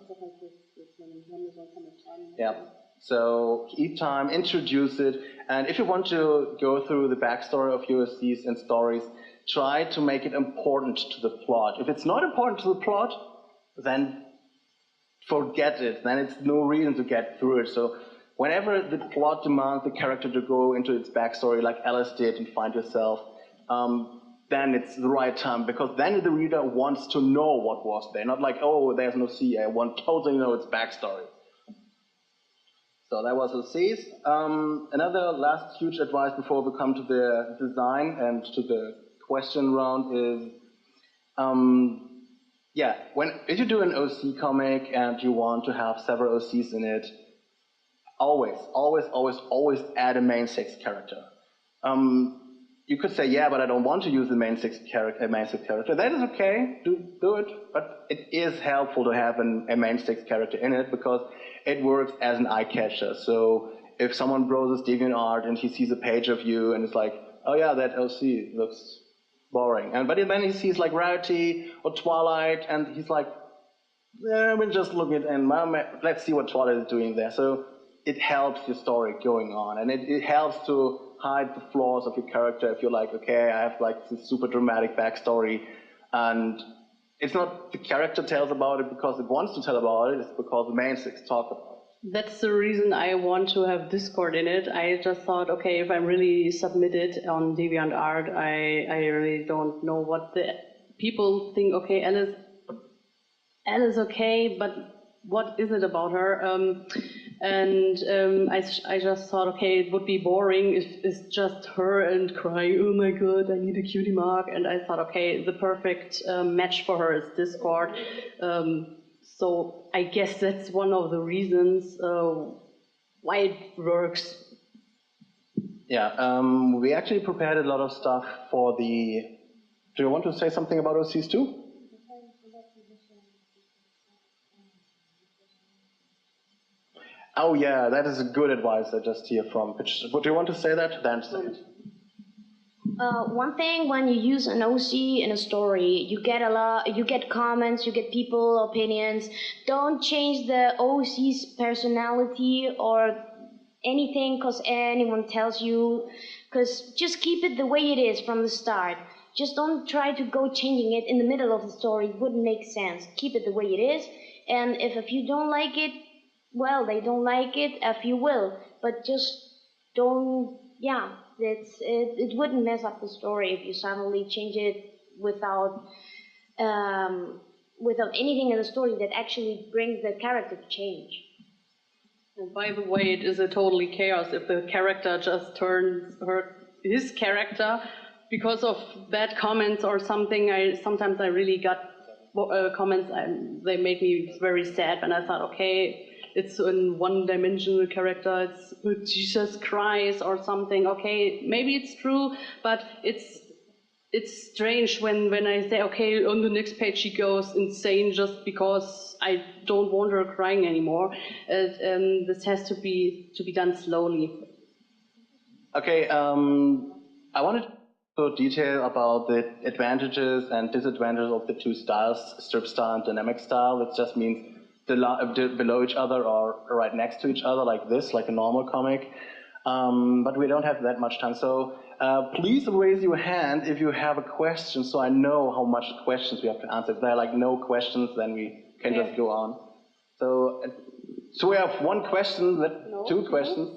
Yeah. So keep time, introduce it, and if you want to go through the backstory of USCs and stories, try to make it important to the plot. If it's not important to the plot, then forget it. Then it's no reason to get through it. So whenever the plot demands the character to go into its backstory, like Alice did in Find Yourself, then it's the right time, because then the reader wants to know what was there. Not like, oh, there's no C, I want to totally know its backstory. So that was OCs. Another last huge advice before we come to the design and to the question round is yeah, if you do an OC comic and you want to have several OCs in it, always add a main six character. You could say, yeah, but I don't want to use the main six character. That is okay, do it. But it is helpful to have a main six character in it because it works as an eye catcher. So if someone browses DeviantArt and he sees a page of you and it's like, oh yeah, that OC looks boring. But then he sees like Rarity or Twilight and he's like, yeah, we'll just look at and let's see what Twilight is doing there. So it helps your story going on, and it helps to hide the flaws of your character if you're like, okay, I have like this super dramatic backstory, and it's not the character tells about it because it wants to tell about it, it's because the main six talk about it. That's the reason I want to have Discord in it. I just thought, okay, if I'm really submitted on DeviantArt, I really don't know what the people think. Okay, Alice okay, but what is it about her? I just thought, okay, it would be boring if it's just her and crying, oh my god, I need a cutie mark. And I thought, okay, the perfect match for her is Discord. So I guess that's one of the reasons why it works. Yeah, we actually prepared a lot of stuff for the... Do you want to say something about OCs too? Oh yeah, that is a good advice I just hear from Pitch. Do you want to say that? Then say it. One thing, when you use an OC in a story, you get comments, you get people opinions. Don't change the OC's personality or anything because anyone tells you. Because just keep it the way it is from the start. Just don't try to go changing it in the middle of the story. It wouldn't make sense. Keep it the way it is. And if you don't like it, well, they don't like it, if you will, but just don't, yeah, it wouldn't mess up the story if you suddenly change it without anything in the story that actually brings the character to change. And by the way, it is a totally chaos if the character just turns his character because of bad comments or something. Sometimes I really got comments, they made me very sad, and I thought, okay, it's a one-dimensional character, it's Jesus Christ or something. Okay, maybe it's true, but it's strange when I say, okay, on the next page she goes insane just because I don't want her crying anymore. This has to be done slowly. Okay, I wanted to detail about the advantages and disadvantages of the two styles, strip style and dynamic style. It just means below each other or right next to each other like this, like a normal comic. But we don't have that much time. So please raise your hand if you have a question so I know how much questions we have to answer. If there are like no questions, then we can just go on. So we have one question, two questions.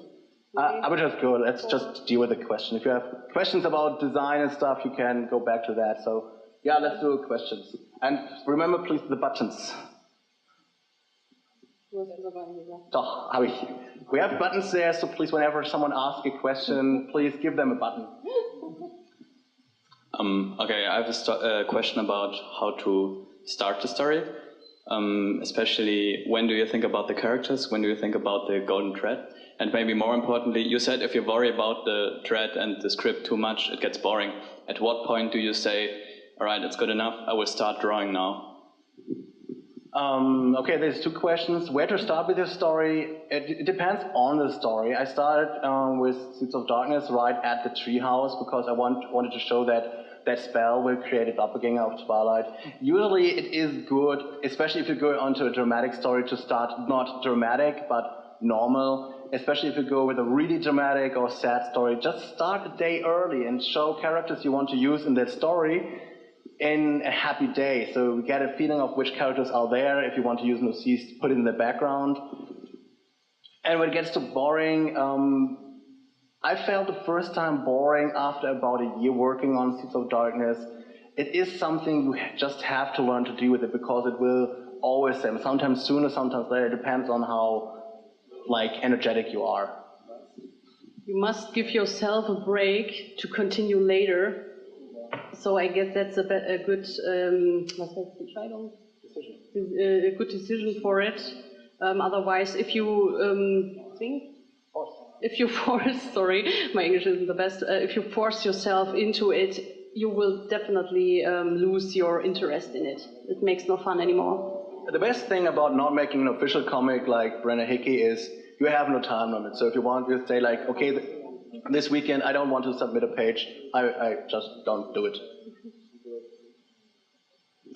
I would just go, let's just deal with the question. If you have questions about design and stuff, you can go back to that. So yeah, let's do questions. And remember please the buttons. Doch, habe ich. We have buttons there, so please, whenever someone asks a question, please give them a button. Okay, I have a question about how to start the story. Especially, when do you think about the characters? When do you think about the golden thread? And maybe more importantly, you said if you worry about the thread and the script too much, it gets boring. At what point do you say, all right, it's good enough, I will start drawing now? Okay, there's two questions. Where to start with your story? It depends on the story. I started with Seeds of Darkness right at the treehouse because I wanted to show that spell will create a doppelganger of Twilight. Usually it is good, especially if you go onto a dramatic story, to start not dramatic but normal. Especially if you go with a really dramatic or sad story, just start a day early and show characters you want to use in that story in a happy day, so we get a feeling of which characters are there. If you want to use OCs, put it in the background. And when it gets to boring, I felt the first time boring after about a year working on Seeds of Darkness. It is something you just have to learn to deal with it because it will always end. Sometimes sooner, sometimes later. It depends on how energetic you are. You must give yourself a break to continue later. So I guess that's a good a good decision for it. Otherwise, if you force, sorry, my English isn't the best. If you force yourself into it, you will definitely lose your interest in it. It makes no fun anymore. The best thing about not making an official comic like Brenner Hickey is you have no time limit. So if you want to say like, okay, this weekend I don't want to submit a page, I just don't do it.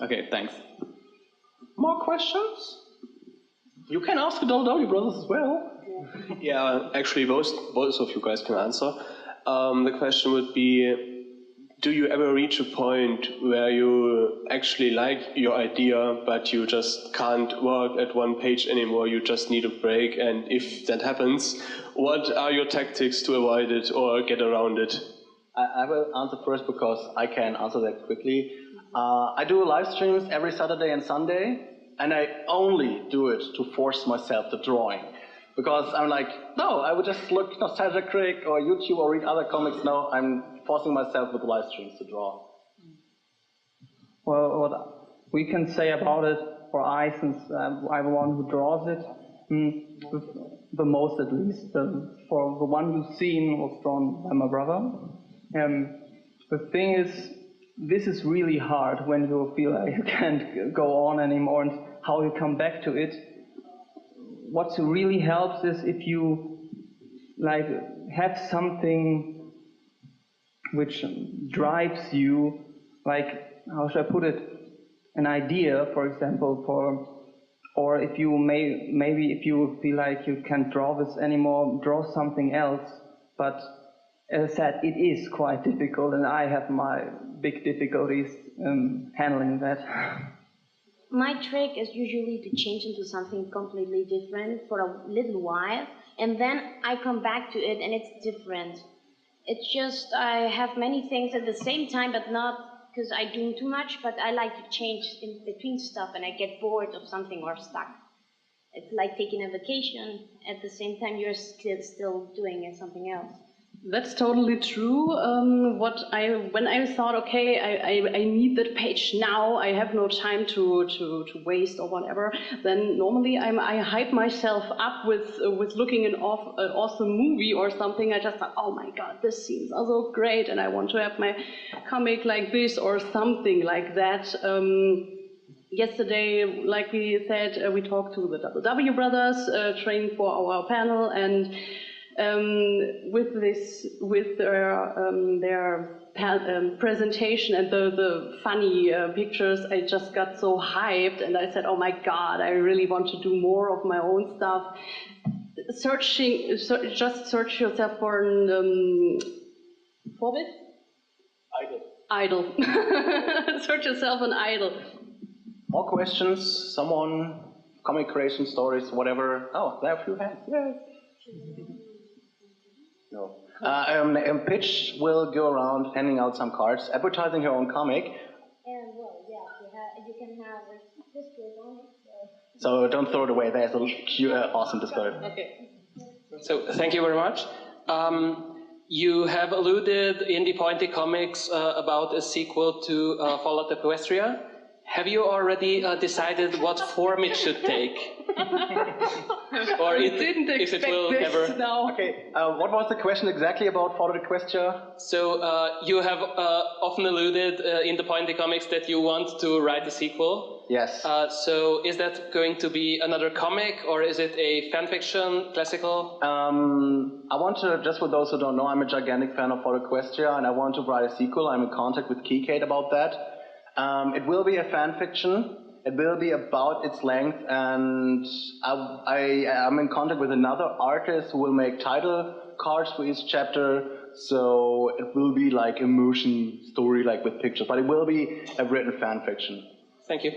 Okay, thanks. More questions? You can ask the doubleWbrothers as well. Yeah, actually both of you guys can answer. The question would be, do you ever reach a point where you actually like your idea, but you just can't work at one page anymore, you just need a break, and if that happens, what are your tactics to avoid it or get around it? I will answer first because I can answer that quickly. I do live streams every Saturday and Sunday, and I only do it to force myself to drawing. Because I'm like, no, I would just look Nostalgia Critic or YouTube or read other comics. No, I'm forcing myself with live streams to draw. Well, what we can say about it, or I, since I'm the one who draws it, the most at least, for the one you've seen was drawn by my brother. The thing is, this is really hard when you feel like you can't go on anymore, and how you come back to it. What really helps is if you like have something which drives you, like, how should I put it, an idea, for example, or if you maybe if you feel like you can't draw this anymore, draw something else. But as I said, it is quite difficult, and I have my big difficulties handling that. My trick is usually to change into something completely different for a little while, and then I come back to it and it's different. It's just I have many things at the same time, but not because I do too much, but I like to change in between stuff and I get bored of something or stuck. It's like taking a vacation, at the same time you're still doing something else. That's totally true. When I thought, okay, I need that page now, I have no time to waste or whatever, then normally I hype myself up with looking an awesome movie or something. I just thought, oh my god, this scenes are so great, and I want to have my comic like this or something like that. Yesterday, like we said, we talked to the doubleWbrothers, training for our panel, and with their presentation and the funny pictures, I just got so hyped, and I said, oh my god, I really want to do more of my own stuff. Just search yourself for an Vorbild? Idol. Search yourself an idol. More questions? Someone? Comic creation stories, whatever. Oh, there are a few hands. Yay. No. Pitch will go around handing out some cards, advertising her own comic. And well, yeah, you can have this on it. So don't throw it away. There's a cute, awesome display. Okay. So thank you very much. You have alluded in the Pointy Comics about a sequel to Fallout Equestria. Have you already decided what form it should take? Or Didn't if expect it will this ever? now. Okay, what was the question exactly about Fallout Equestria? So you have often alluded in the Pointy Comics that you want to write a sequel. Yes. So is that going to be another comic, or is it a fan fiction, classical? I want to, just for those who don't know, I'm a gigantic fan of Fallout Equestria, and I want to write a sequel. I'm in contact with Keycade about that. It will be a fan fiction. It will be about its length, and I'm in contact with another artist who will make title cards for each chapter. So it will be like a motion story, like with pictures, but it will be a written fan fiction. Thank you.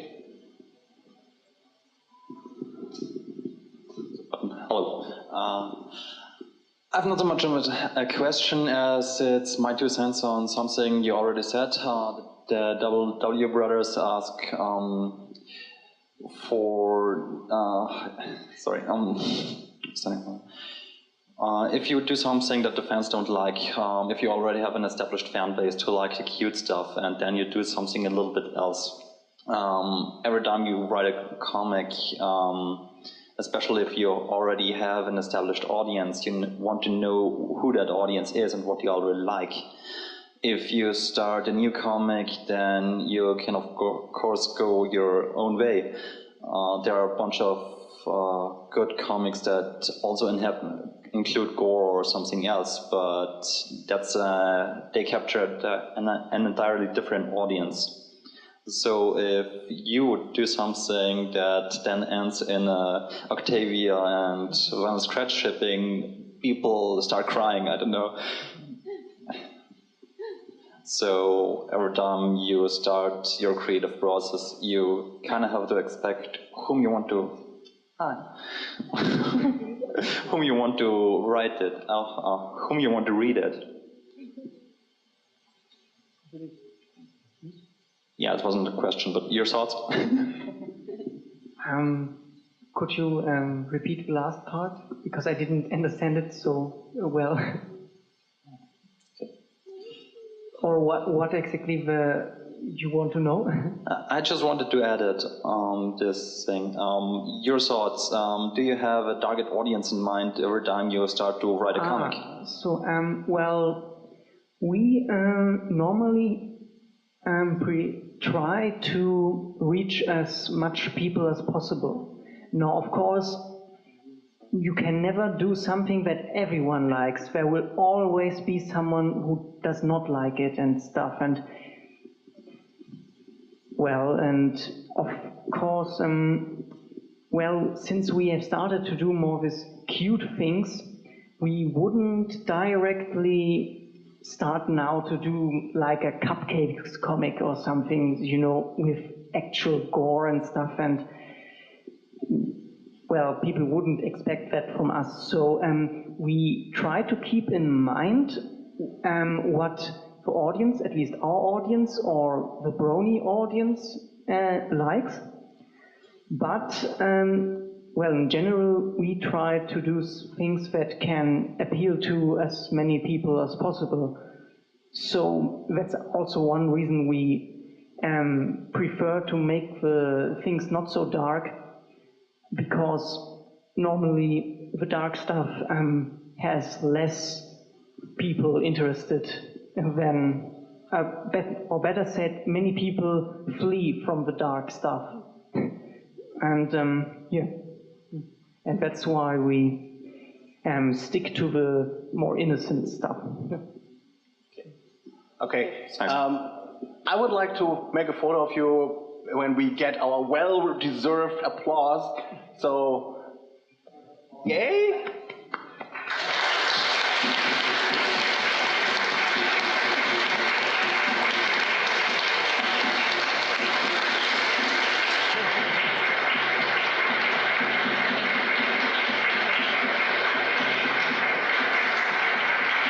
Hello. I've not so much of a question as it's my 2 cents on something you already said. The doubleWbrothers ask If you do something that the fans don't like, if you already have an established fan base to like the cute stuff, and then you do something a little bit else, every time you write a comic, especially if you already have an established audience, you want to know who that audience is and what you already like. If you start a new comic, then you can of course go your own way. There are a bunch of good comics that also include gore or something else, but that's they captured an entirely different audience. So if you would do something that then ends in Octavia and when scratch shipping, people start crying, I don't know. So every time you start your creative process, you kind of have to expect whom you want to whom you want to write it, whom you want to read it. Yeah, it wasn't a question, but your thoughts? Could you repeat the last part? Because I didn't understand it so well. Or what exactly you want to know? I just wanted to add it, this thing. Your thoughts, do you have a target audience in mind every time you start to write a comic? So, well, we normally try to reach as much people as possible. Now, of course, you can never do something that everyone likes. There will always be someone who does not like it and stuff. And well, and of course, well, since we have started to do more of these cute things, we wouldn't directly start now to do like a cupcakes comic or something, you know, with actual gore and stuff, and well, people wouldn't expect that from us. So we try to keep in mind what the audience, at least our audience or the Brony audience likes. But well, in general, we try to do things that can appeal to as many people as possible. So that's also one reason we prefer to make the things not so dark, because normally the dark stuff has less people interested than, or better said, many people flee from the dark stuff. And yeah. And that's why we stick to the more innocent stuff. Okay. I would like to make a photo of you when we get our well-deserved applause. So, yay!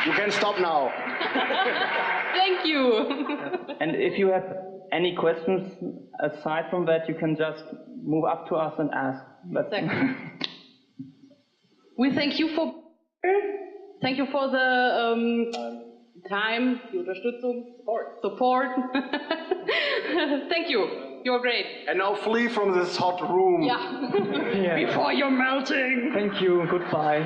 You can stop now. Thank you. And if you have any questions aside from that, you can just move up to us and ask. Exactly. We thank you for the time, die Unterstützung, support. Thank you. You're great. And now flee from this hot room. Yeah. Before you're melting. Thank you. Goodbye.